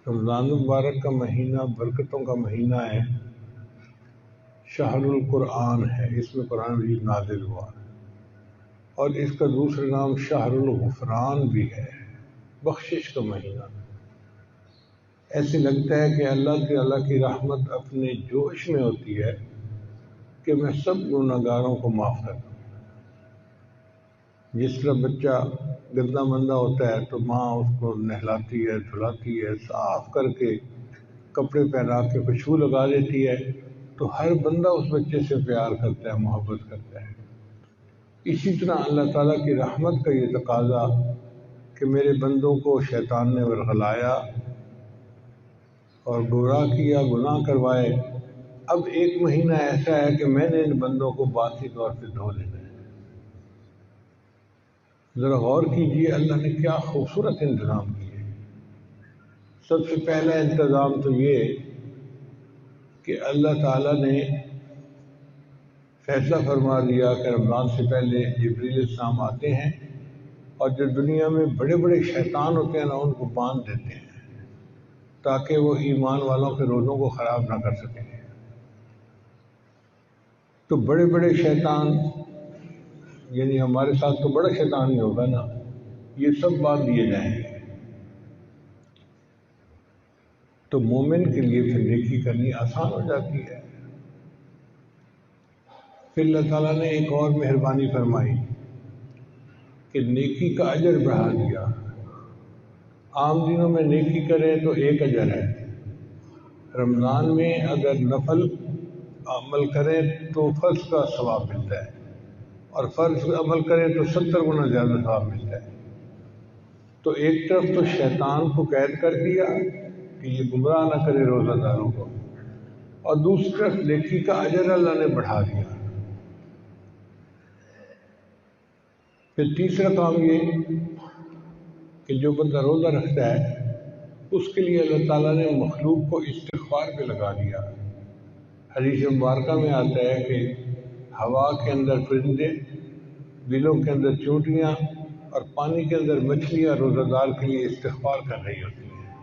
رمضان المبارک کا مہینہ برکتوں کا مہینہ ہے، شہر القرآن ہے، اس میں قرآن مجید نازل ہوا، اور اس کا دوسرا نام شہر الغفران بھی ہے، بخشش کا مہینہ۔ ایسے لگتا ہے کہ اللہ کی رحمت اپنے جوش میں ہوتی ہے کہ میں سب گناہگاروں کو معاف کر دوں۔ جس طرح بچہ گندا مندہ ہوتا ہے تو ماں اس کو نہلاتی ہے، دھلاتی ہے، صاف کر کے کپڑے پہنا کے خوشبو لگا دیتی ہے، تو ہر بندہ اس بچے سے پیار کرتا ہے، محبت کرتا ہے۔ اسی طرح اللہ تعالیٰ کی رحمت کا یہ تقاضا کہ میرے بندوں کو شیطان نے ورغلایا اور گمراہ کیا، گناہ کروائے، اب ایک مہینہ ایسا ہے کہ میں نے ان بندوں کو باطنی طور پہ دھو لینا ہے۔ ذرا غور کیجئے اللہ نے کیا خوبصورت انتظام کیے۔ سب سے پہلا انتظام تو یہ کہ اللہ تعالیٰ نے فیصلہ فرما دیا کہ رمضان سے پہلے جبریل السلام آتے ہیں اور جو دنیا میں بڑے بڑے شیطان ہوتے ہیں نا، ان کو باندھ دیتے ہیں تاکہ وہ ایمان والوں کے روزوں کو خراب نہ کر سکیں۔ تو بڑے بڑے شیطان، یعنی ہمارے ساتھ تو بڑا شیطان ہی ہوگا نا، یہ سب باندھ دیے جائیں گے۔ تو مومن کے لیے پھر نیکی کرنی آسان ہو جاتی ہے۔ پھر اللہ تعالیٰ نے ایک اور مہربانی فرمائی کہ نیکی کا اجر بڑھا دیا۔ عام دنوں میں نیکی کریں تو ایک اجر ہے، رمضان میں اگر نفل عمل کریں تو فرض کا ثواب ملتا ہے، اور فرض عمل کریں تو 70 گنا زیادہ ثواب ملتا ہے۔ تو ایک طرف تو شیطان کو قید کر دیا کہ یہ گمراہ نہ کرے روزہ داروں کو، اور دوسری طرف نیکی کا اجر اللہ نے بڑھا دیا۔ پھر تیسرا کام یہ کہ جو بندہ روزہ رکھتا ہے اس کے لیے اللہ تعالیٰ نے مخلوق کو استغفار پہ لگا دیا۔ حدیث مبارکہ میں آتا ہے کہ ہوا کے اندر پرندے، بلوں کے اندر چونٹیاں اور پانی کے اندر مچھلیاں روزہ دار کے لیے استغفار کر رہی ہوتی ہیں۔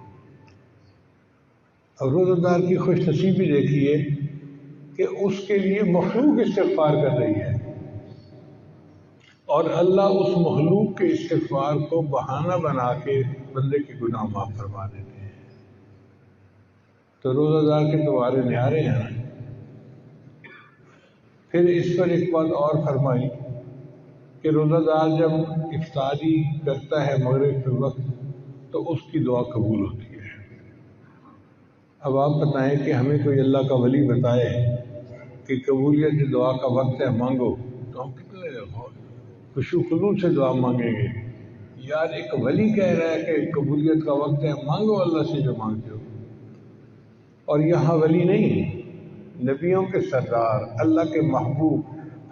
اب روزہ دار کی خوش نصیبی دیکھیے کہ اس کے لیے مخلوق استغفار کر رہی ہے، اور اللہ اس مخلوق کے استغفار کو بہانہ بنا کے بندے کے گناہ معاف فرما دیتے ہیں۔ تو روزہ دار کے دوبارے نیارے ہیں۔ پھر اس پر ایک بات اور فرمائی کہ روزہ دار جب افطاری کرتا ہے مغرب کے وقت تو اس کی دعا قبول ہوتی ہے۔ اب آپ بتائیں کہ ہمیں کوئی اللہ کا ولی بتائے کہ قبولیت دعا کا وقت ہے، مانگو، تو ہم کتنے خشوع و خضوع سے دعا مانگیں گے؟ یار ایک ولی کہہ رہا ہے کہ قبولیت کا وقت ہے، مانگو اللہ سے جو مانگتے ہو۔ اور یہاں ولی نہیں، نبیوں کے سردار، اللہ کے محبوب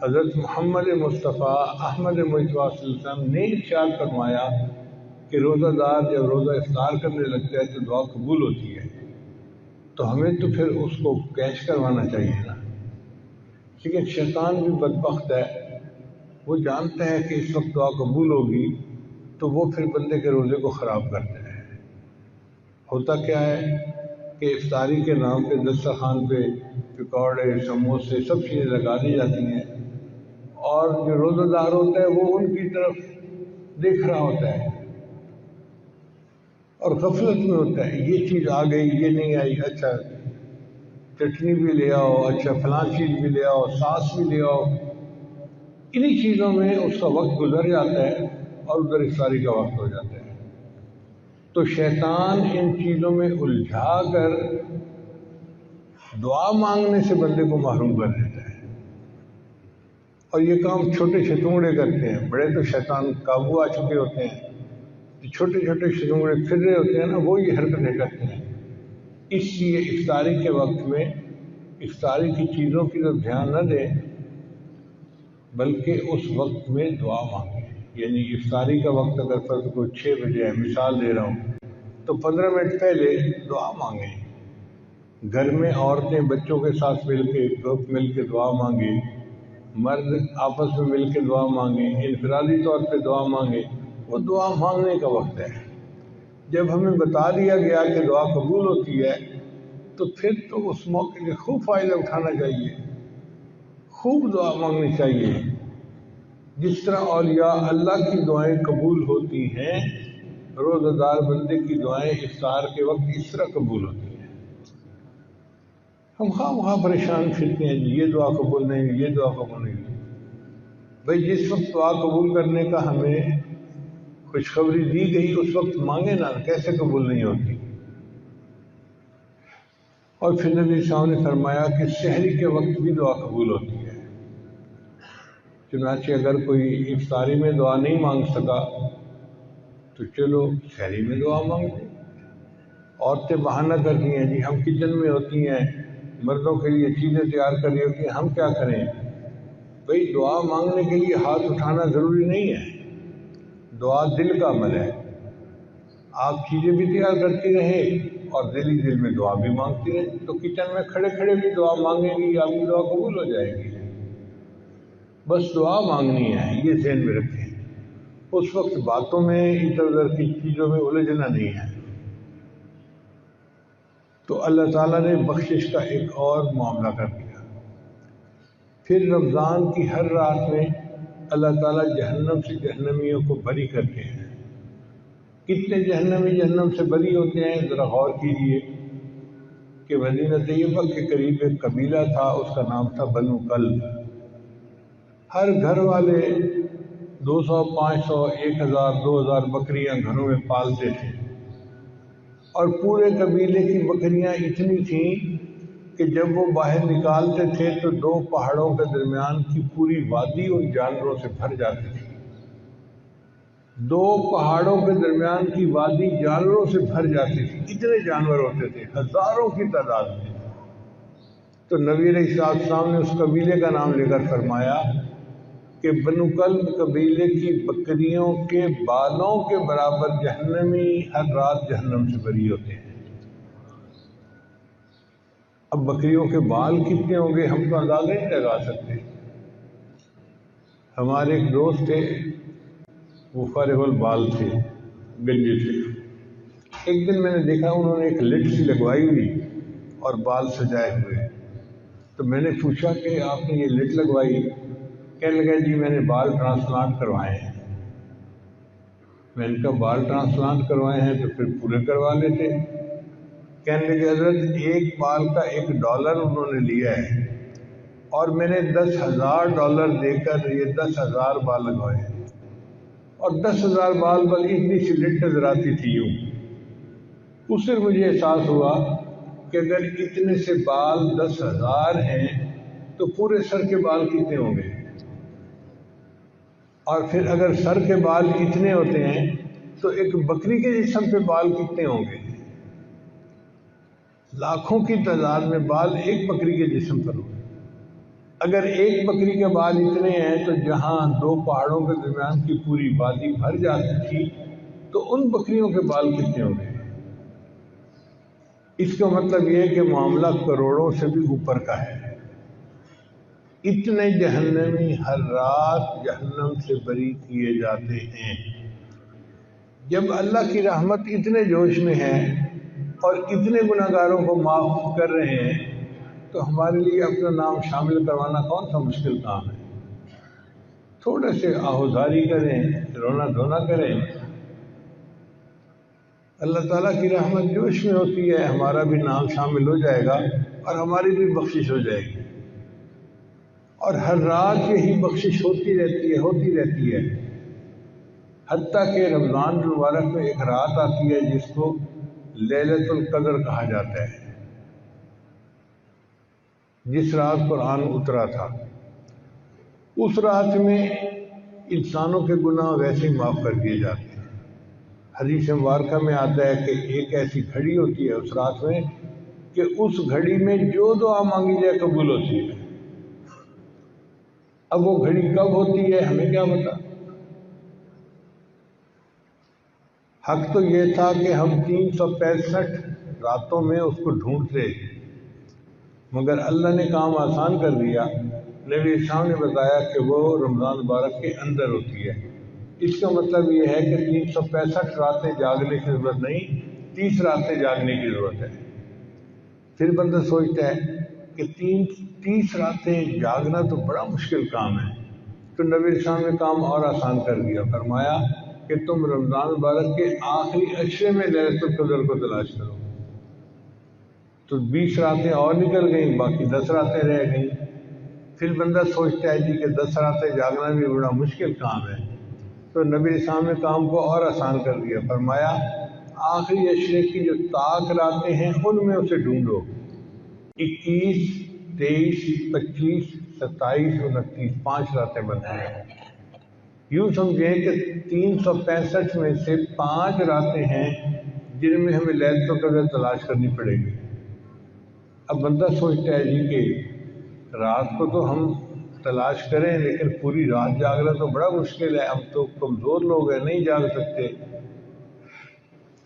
حضرت محمد مصطفیٰ احمد مجتبیٰ صلی اللہ علیہ وسلم نے ارشاد فرمایا کہ روزہ دار جب روزہ افطار کرنے لگتا ہے تو دعا قبول ہوتی ہے۔ تو ہمیں تو پھر اس کو کیچ کروانا چاہیے نا۔ لیکن شیطان بھی بدبخت ہے، وہ جانتا ہے کہ اس وقت دعا قبول ہوگی تو وہ پھر بندے کے روزے کو خراب کرتا ہے۔ ہوتا کیا ہے کہ افطاری کے نام پہ دسترخوان پہ پکوڑے، سموسے، سب چیزیں لگا دی جاتی ہیں، اور جو روزہ دار ہوتا ہے وہ ان کی طرف دیکھ رہا ہوتا ہے اور غفلت میں ہوتا ہے، یہ چیز آ گئی، یہ نہیں آئی، اچھا چٹنی بھی لے آؤ، اچھا فلاں چیز بھی لے آؤ، ساس بھی لے آؤ۔ انہی چیزوں میں اس کا وقت گزر جاتا ہے اور ادھر افطاری کا وقت ہو جاتا ہے۔ تو شیطان ان چیزوں میں الجھا کر دعا مانگنے سے بندے کو محروم کر دیتا ہے، اور یہ کام چھوٹے شتونگڑے کرتے ہیں۔ بڑے تو شیطان قابو آ چکے ہوتے ہیں، جو چھوٹے چھوٹے شتونگڑے پھر رہے ہوتے ہیں نا، وہ یہ حرکتیں کرتے ہیں۔ اس لیے افطاری کے وقت میں افطاری کی چیزوں کی طرف دھیان نہ دیں، بلکہ اس وقت میں دعا مانگیں۔ یعنی افطاری کا وقت اگر فرض کو 6 بجے ہے، مثال دے رہا ہوں، تو 15 منٹ پہلے دعا مانگیں۔ گھر میں عورتیں بچوں کے ساتھ مل کے گروپ مل کے دعا مانگیں، مرد آپس میں مل کے دعا مانگیں، انفرادی طور پہ دعا مانگیں۔ وہ دعا مانگنے کا وقت ہے۔ جب ہمیں بتا دیا گیا کہ دعا قبول ہوتی ہے تو پھر تو اس موقع کے خوب فائدہ اٹھانا چاہیے، خوب دعا مانگنی چاہیے۔ جس طرح اولیاء اللہ کی دعائیں قبول ہوتی ہیں، روزہ دار بندے کی دعائیں افطار کے وقت اس طرح قبول ہوتی ہیں۔ ہم خواہ پریشان پھرتے ہیں، یہ دعا قبول نہیں، یہ دعا قبول نہیں۔ بھئی جس وقت دعا قبول کرنے کا ہمیں خوشخبری دی گئی اس وقت مانگے نا، کیسے قبول نہیں ہوتی؟ اور پھر نبی صاحب نے فرمایا کہ سحری کے وقت بھی دعا قبول ہوتی ہے۔ چنانچہ اگر کوئی افطاری میں دعا نہیں مانگ سکا تو چلو سحری میں دعا مانگ لیں۔ عورتیں بہانہ کرتی ہیں، جی ہم کچن میں ہوتی ہیں، مردوں کے لیے چیزیں تیار کر رہی ہوتی ہیں، ہم کیا کریں؟ بھئی دعا مانگنے کے لیے ہاتھ اٹھانا ضروری نہیں ہے، دعا دل کا عمل ہے۔ آپ چیزیں بھی تیار کرتی رہیں اور دل ہی دل میں دعا بھی مانگتی رہیں، تو کچن میں کھڑے کھڑے بھی دعا مانگیں گی، آپ کی دعا قبول ہو جائے گی۔ بس دعا مانگنی ہے، یہ ذہن میں رکھیں۔ اس وقت باتوں میں ادھر ادھر کی چیزوں میں الجھنا نہیں ہے۔ تو اللہ تعالیٰ نے بخشش کا ایک اور معاملہ کر دیا۔ پھر رمضان کی ہر رات میں اللہ تعالیٰ جہنم سے جہنمیوں کو بری کرتے ہیں۔ کتنے جہنمی جہنم سے بری ہوتے ہیں ذرا غور کیجئے کہ مدینہ طیبہ کے قریب ایک قبیلہ تھا، اس کا نام تھا بنو کلب۔ ہر گھر والے 200، 500، 1000، 2000 بکریاں گھروں میں پالتے تھے، اور پورے قبیلے کی بکریاں اتنی تھیں کہ جب وہ باہر نکالتے تھے تو 2 پہاڑوں کے درمیان کی پوری وادی ان جانوروں سے بھر جاتی تھی۔ 2 پہاڑوں کے درمیان کی وادی جانوروں سے بھر جاتی تھی، اتنے جانور ہوتے تھے، ہزاروں کی تعداد میں۔ تو نبی علیہ السلام نے اس قبیلے کا نام لے کر فرمایا کہ بنو کلب قبیلے کی بکریوں کے بالوں کے برابر جہنمی ہر رات جہنم سے بری ہوتے ہیں۔ اب بکریوں کے بال کتنے ہوں گے ہم تو اندازہ نہیں لگا سکتے۔ ہمارے ایک دوست تھے، وہ فارغ البال تھے، گنجے تھے۔ ایک دن میں نے دیکھا انہوں نے ایک لٹ سی لگوائی ہوئی اور بال سجائے ہوئے۔ تو میں نے پوچھا کہ آپ نے یہ لٹ لگوائی؟ کہنے لگا جی میں نے بال ٹرانسپلانٹ کروائے ہیں۔ میں نے کہا بال ٹرانسپلانٹ کروائے ہیں تو پھر پورے کروا لیتے۔ کہنے لگے حضرت ایک بال کا $1 انہوں نے لیا ہے اور میں نے $10,000 دے کر یہ 10,000 بال لگوائے ہیں، اور 10,000 بال پر اتنی سی لٹ نظر آتی تھی یوں۔ اس سے مجھے احساس ہوا کہ اگر اتنے سے بال 10,000 ہیں تو پورے سر کے بال کتنے ہوں گے، اور پھر اگر سر کے بال اتنے ہوتے ہیں تو ایک بکری کے جسم پہ بال کتنے ہوں گے؟ لاکھوں کی تعداد میں بال ایک بکری کے جسم پر ہوں۔ اگر ایک بکری کے بال اتنے ہیں تو جہاں 2 پہاڑوں کے درمیان کی پوری وادی بھر جاتی تھی تو ان بکریوں کے بال کتنے ہوں گے؟ اس کا مطلب یہ ہے کہ معاملہ کروڑوں سے بھی اوپر کا ہے۔ اتنے جہنمی ہر رات جہنم سے بری کیے جاتے ہیں۔ جب اللہ کی رحمت اتنے جوش میں ہے اور اتنے گناہگاروں کو معاف کر رہے ہیں تو ہمارے لیے اپنا نام شامل کروانا کون سا مشکل کام ہے؟ تھوڑے سے آہوزاری کریں، رونا دھونا کریں، اللہ تعالیٰ کی رحمت جوش میں ہوتی ہے، ہمارا بھی نام شامل ہو جائے گا اور ہماری بھی بخشش ہو جائے گی۔ اور ہر رات یہی بخشش ہوتی رہتی ہے، حتیٰ کہ رمضان المبارک میں ایک رات آتی ہے جس کو لیلۃ القدر کہا جاتا ہے، جس رات قرآن اترا تھا۔ اس رات میں انسانوں کے گناہ ویسے ہی معاف کر دیے جاتے ہیں۔ حدیث مبارکہ میں آتا ہے کہ ایک ایسی گھڑی ہوتی ہے اس رات میں کہ اس گھڑی میں جو دعا مانگی جائے قبول ہوتی ہے۔ اب وہ گھڑی کب ہوتی ہے ہمیں کیا پتا؟ حق تو یہ تھا کہ ہم 365 راتوں میں اس کو ڈھونڈتے، مگر اللہ نے کام آسان کر دیا۔ نبی صاحب نے بتایا کہ وہ رمضان مبارک کے اندر ہوتی ہے، اس کا مطلب یہ ہے کہ 365 راتیں جاگنے کی ضرورت نہیں، 30 راتیں جاگنے کی ضرورت ہے۔ پھر بندہ سوچتا ہے کہ 30 راتیں جاگنا تو بڑا مشکل کام ہے، تو نبی اسلام نے کام اور آسان کر دیا، فرمایا کہ تم رمضان مبارک کے آخری عشرے میں لیلۃ القدر کو تلاش کرو۔ تو 20 راتیں اور نکل گئیں، باقی 10 راتیں رہ گئیں۔ پھر بندہ سوچتا ہے جی کہ 10 راتیں جاگنا بھی بڑا مشکل کام ہے، تو نبی اسلام نے کام کو اور آسان کر دیا، فرمایا آخری عشرے کی جو طاق راتیں ہیں ان میں اسے ڈھونڈو، 21، 23، 25، 27، 29، 5 راتیں بنتی ہیں۔ یوں سمجھیں کہ 365 میں سے 5 راتیں ہیں جن میں ہمیں لیلۃ القدر تلاش کرنی پڑے گی۔ اب بندہ سوچتا ہے جی کہ رات کو تو ہم تلاش کریں لیکن پوری رات جاگنا تو بڑا مشکل ہے، ہم تو کمزور لوگ ہیں، نہیں جاگ سکتے۔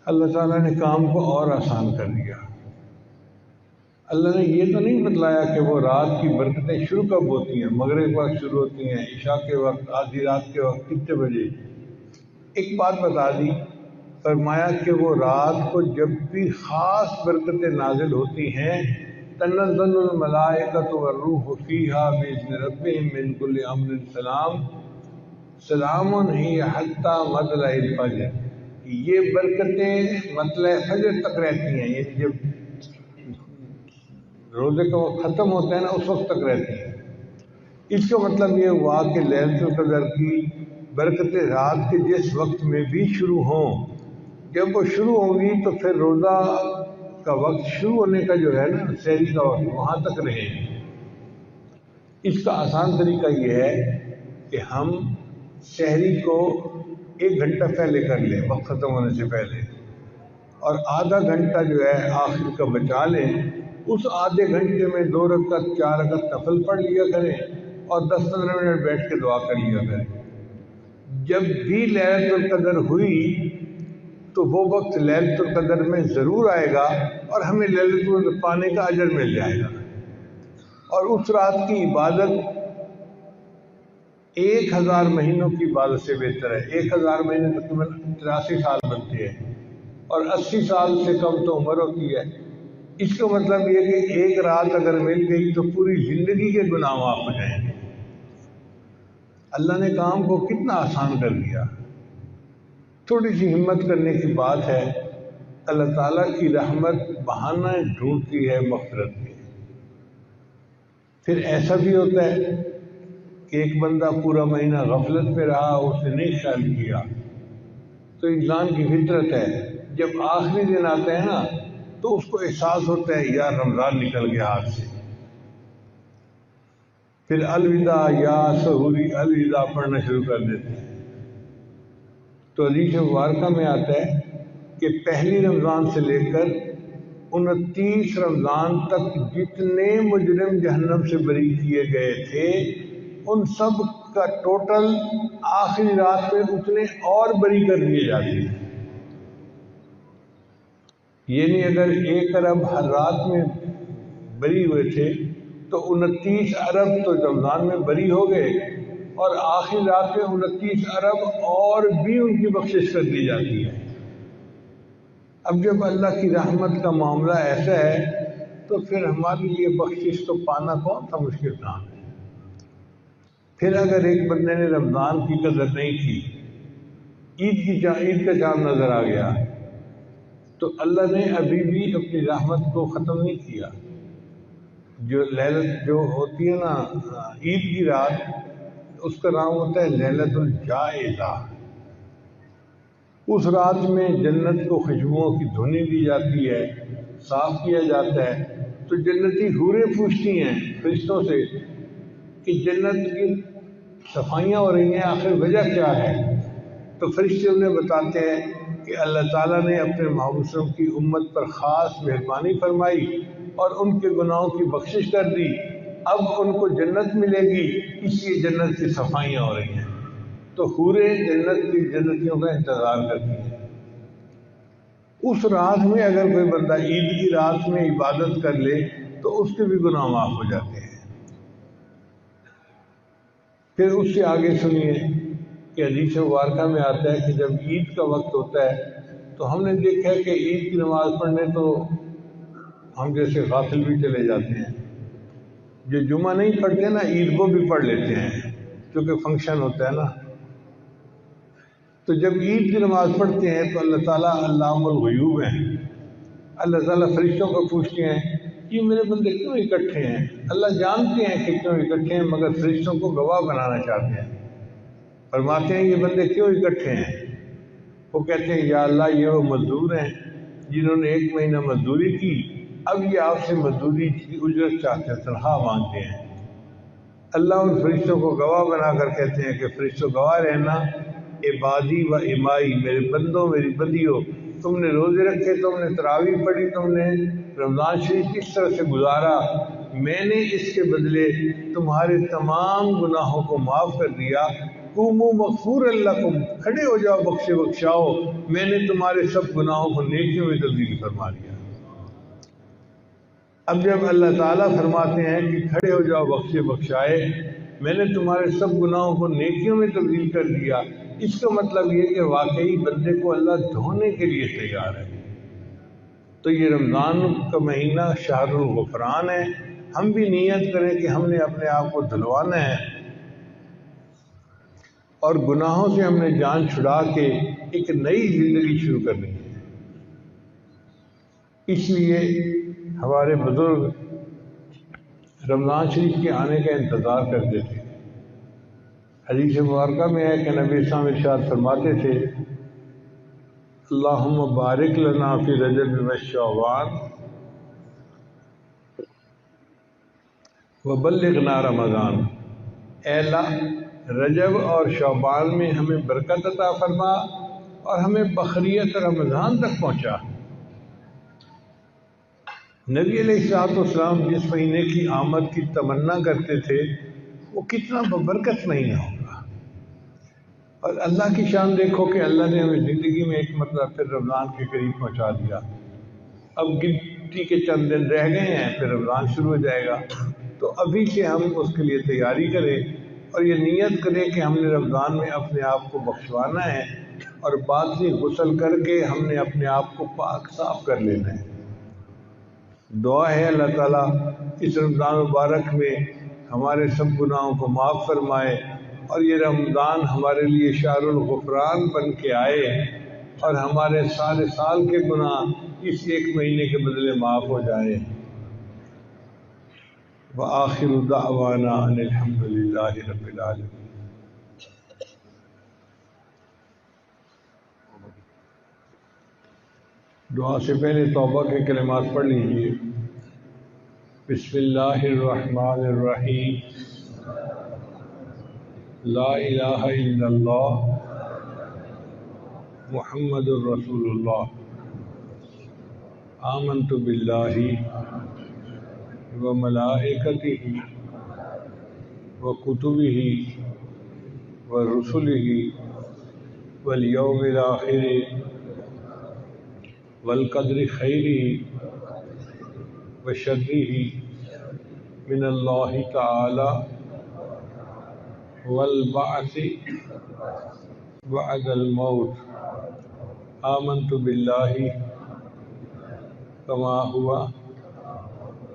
اللہ تعالیٰ نے کام کو اور آسان کر دیا۔ اللہ نے یہ تو نہیں بتلایا کہ وہ رات کی برکتیں شروع کب ہوتی ہیں، مغرب کے وقت شروع ہوتی ہیں، عشاء کے وقت، آدھی رات کے وقت، کتنے بجے۔ ایک بات بتا دی، فرمایا کہ وہ رات کو جب بھی خاص برکتیں نازل ہوتی ہیں، تنزل الملائکۃ والروح فیہا بإذن ربہم من کل امر سلام، سلام ہی حتی مطلع الفجر۔ یہ برکتیں مطلع فجر تک رہتی ہیں، یعنی جب روزے کا وقت ختم ہوتا ہے نا اس وقت تک رہتی ہیں۔ اس کا مطلب یہ ہوا کہ لیلۃ القدر کی برکتیں رات کے جس وقت میں بھی شروع ہوں، جب وہ شروع ہوگی تو پھر روزہ کا وقت شروع ہونے کا جو ہے نا سحری کا وقت، وہاں تک رہے۔ اس کا آسان طریقہ یہ ہے کہ ہم سحری کو 1 گھنٹہ پہلے کر لیں، وقت ختم ہونے سے پہلے، اور آدھا گھنٹہ جو ہے آخر کا بچا لیں۔ اس آدھے گھنٹے میں 2 رکعت 4 رکعت نفل پڑھ لیا کریں اور 10-15 منٹ بیٹھ کے دعا کر لیا کریں۔ جب بھی لیلۃ القدر ہوئی تو وہ وقت لیلۃ القدر میں ضرور آئے گا اور ہمیں لیلۃ القدر پانے کا اجر مل جائے گا۔ اور اس رات کی عبادت 1000 مہینوں کی عبادت سے بہتر ہے۔ 1000 مہینے تقریباً 83 سال بنتے ہیں اور 80 سال سے کم تو عمر ہوتی ہے۔ اس کا مطلب یہ کہ ایک رات اگر مل گئی تو پوری زندگی کے گناہ معاف ہو جائیں گے۔ اللہ نے کام کو کتنا آسان کر دیا۔ تھوڑی سی ہمت کرنے کی بات ہے، اللہ تعالیٰ کی رحمت بہانہ ڈھونڈتی ہے مغفرت کے۔ پھر ایسا بھی ہوتا ہے کہ ایک بندہ پورا مہینہ غفلت میں رہا، اس نے نہیں خیال کیا، تو انسان کی فطرت ہے جب آخری دن آتا ہے نا تو اس کو احساس ہوتا ہے یار رمضان نکل گیا ہاتھ سے، پھر الوداع یا سحوری الوداع پڑھنا شروع کر دیتے ہیں۔ تو حدیث مبارکہ میں آتا ہے کہ پہلی رمضان سے لے کر 29 رمضان تک جتنے مجرم جہنم سے بری کیے گئے تھے ان سب کا ٹوٹل آخری رات میں اتنے اور بری کر دیے جاتے ہیں۔ یعنی اگر 1 ارب ہر رات میں بری ہوئے تھے تو 29 ارب تو رمضان میں بری ہو گئے، اور آخری رات میں 29 ارب اور بھی ان کی بخشش کر دی جاتی ہے۔ اب جب اللہ کی رحمت کا معاملہ ایسا ہے تو پھر ہمارے لیے بخشش تو پانا کون سا مشکل کام ہے۔ پھر اگر ایک بندے نے رمضان کی قدر نہیں کی، عید کا چاند نظر آ گیا، تو اللہ نے ابھی بھی اپنی رحمت کو ختم نہیں کیا۔ جو لیلت جو ہوتی ہے نا عید کی رات، اس کا نام ہوتا ہے لیلۃ الجائزہ۔ اس رات میں جنت کو خوشبوؤں کی دھنی دی جاتی ہے، صاف کیا جاتا ہے، تو جنتی حوریں پوچھتی ہیں فرشتوں سے کہ جنت کی صفائیاں ہو رہی ہیں، آخر وجہ کیا ہے؟ تو فرشتے انہیں بتاتے ہیں کہ اللہ تعالیٰ نے اپنے محبوب صلی اللہ علیہ وسلم کی امت پر خاص مہربانی فرمائی اور ان کے گناہوں کی بخشش کر دی، اب ان کو جنت ملے گی، اس لیے جنت کی صفائیاں ہو رہی ہیں۔ تو حوریں جنتیوں کا انتظار کرتی ہیں۔ اس رات میں اگر کوئی بندہ عید کی رات میں عبادت کر لے تو اس کے بھی گناہ معاف ہو جاتے ہیں۔ پھر اس سے آگے سنیے کہ حدیث مبارکہ میں آتا ہے کہ جب عید کا وقت ہوتا ہے تو ہم نے دیکھا ہے کہ عید کی نماز پڑھنے تو ہم جیسے غافل بھی چلے جاتے ہیں، جو جمعہ نہیں پڑھتے نا عید وہ بھی پڑھ لیتے ہیں کیونکہ فنکشن ہوتا ہے نا۔ تو جب عید کی نماز پڑھتے ہیں تو اللہ تعالیٰ علام الغیوب ہیں، اللہ تعالیٰ فرشتوں کو پوچھتے ہیں کہ میرے بندے کیوں اکٹھے ہیں؟ اللہ جانتے ہیں کہ کیوں اکٹھے ہیں، مگر فرشتوں کو گواہ بنانا چاہتے ہیں۔ فرماتے ہیں یہ بندے کیوں اکٹھے ہیں؟ وہ کہتے ہیں یا اللہ یہ وہ مزدور ہیں جنہوں نے 1 مہینہ مزدوری کی، اب یہ آپ سے مزدوری کی اجرت چاہتے ہیں، تنخواہ مانگتے ہیں۔ اللہ ان فرشتوں کو گواہ بنا کر کہتے ہیں کہ فرشتوں گواہ رہنا، عبادی و امائی، میرے بندوں میری بندیوں، تم نے روزے رکھے، تم نے تراویح پڑھی، تم نے رمضان شریف کس طرح سے گزارا، میں نے اس کے بدلے تمہارے تمام گناہوں کو معاف کر دیا۔ قوموا مغفورا لکم، کھڑے ہو جاؤ بخشے بخشاؤ، میں نے تمہارے سب گناہوں کو نیکیوں میں تبدیل فرما دیا۔ اب جب اللہ تعالیٰ فرماتے ہیں کہ کھڑے ہو جاؤ بخشے بخشائے، میں نے تمہارے سب گناہوں کو نیکیوں میں تبدیل کر دیا، اس کا مطلب یہ کہ واقعی بندے کو اللہ دھونے کے لیے تیار ہے۔ تو یہ رمضان کا مہینہ شہر الغفران ہے، ہم بھی نیت کریں کہ ہم نے اپنے آپ کو دھلوانا ہے اور گناہوں سے ہم نے جان چھڑا کے ایک نئی زندگی شروع کرنی ہے۔ اس لیے ہمارے بزرگ رمضان شریف کے آنے کا انتظار کرتے تھے۔ حدیث مبارکہ میں ہے کہ نبی اسلام ارشاد فرماتے تھے اللہم بارک لنا فی رجب و شعبان وبلغنا رمضان، اے اللہ رجب اور شعبان میں ہمیں برکت عطا فرما اور ہمیں بقریت رمضان تک پہنچا۔ نبی علیہ السلام جس مہینے کی آمد کی تمنا کرتے تھے وہ کتنا ببرکت مہینہ ہوگا، اور اللہ کی شان دیکھو کہ اللہ نے ہمیں زندگی میں ایک مرتبہ پھر رمضان کے قریب پہنچا دیا۔ اب گنتی کے چند دن رہ گئے ہیں، پھر رمضان شروع ہو جائے گا، تو ابھی سے ہم اس کے لیے تیاری کریں اور یہ نیت کریں کہ ہم نے رمضان میں اپنے آپ کو بخشوانا ہے اور باطنی غسل کر کے ہم نے اپنے آپ کو پاک صاف کر لینا ہے۔ دعا ہے اللہ تعالیٰ اس رمضان مبارک میں ہمارے سب گناہوں کو معاف فرمائے اور یہ رمضان ہمارے لیے شہر الغفران بن کے آئے اور ہمارے سارے سال کے گناہ اس 1 مہینے کے بدلے معاف ہو جائے۔ وآخر دعوانا ان الحمد للہ رب العالمین۔ دعا سے پہلے توبہ کے کلمات پڑھ لیجیے۔ بسم اللہ الرحمن الرحیم، لا الہ الا اللہ محمد الرسول اللہ، آمنت باللہ وملائکتہ وکتبہ ورسلہ والیوم الآخر والقدر خیرہ وشرہ من اللہ تعالی والبعث بعد الموت، آمنت باللہ کما ہوا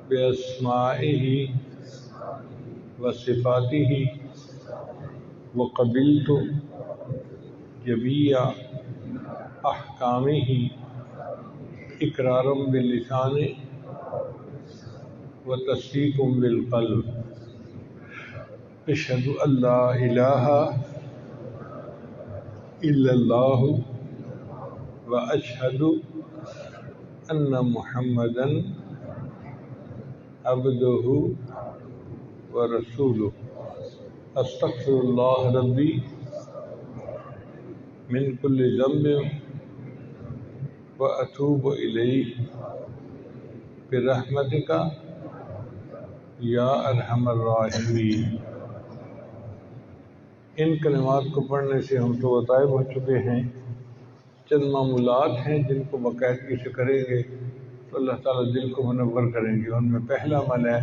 باسمائہ وصفاتہ وقبلت جمیع احکامہ اقرارا باللسان وتصدیق بالقلب، اشہد ان لا الہ الا اللہ واشہد ان محمدا عبدہ ورسولہ، استغفر اللہ ربی من کل ذنب واتوب الیہ برحمتک یا ارحم الراحمین۔ ان کلمات کو پڑھنے سے ہم تو غائب ہو چکے ہیں، چند معمولات ہیں جن کو باقاعدگی سے کریں گے تو اللہ تعالیٰ دل کو منور کریں گے۔ ان میں پہلا عمل ہے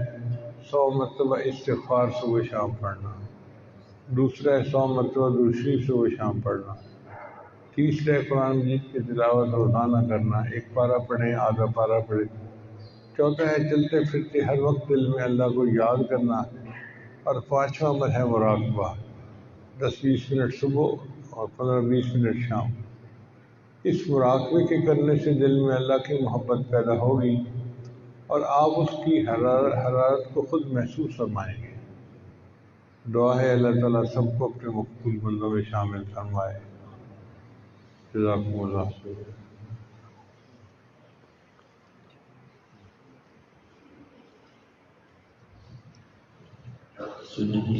100 مرتبہ استغفار صبح شام پڑھنا۔ دوسرا ہے 100 مرتبہ درود شریف صبح شام پڑھنا، تیسرا ہے قرآن مجید کی تلاوت روزانہ کرنا، ایک پارہ پڑھیں آدھا پارہ پڑھیں، چوتھا ہے چلتے پھرتے ہر وقت دل میں اللہ کو یاد کرنا، اور پانچواں عمل ہے مراقبہ، 10-20 منٹ صبح اور 15-20 منٹ شام۔ اس مراقبے کے کرنے سے دل میں اللہ کی محبت پیدا ہوگی اور آپ اس کی حرارت کو خود محسوس فرمائیں گے۔ دعا ہے اللہ تعالیٰ سب کو اپنے مقبول بندوں میں شامل فرمائے۔ جزاکم اللہ خیر۔ سننے کی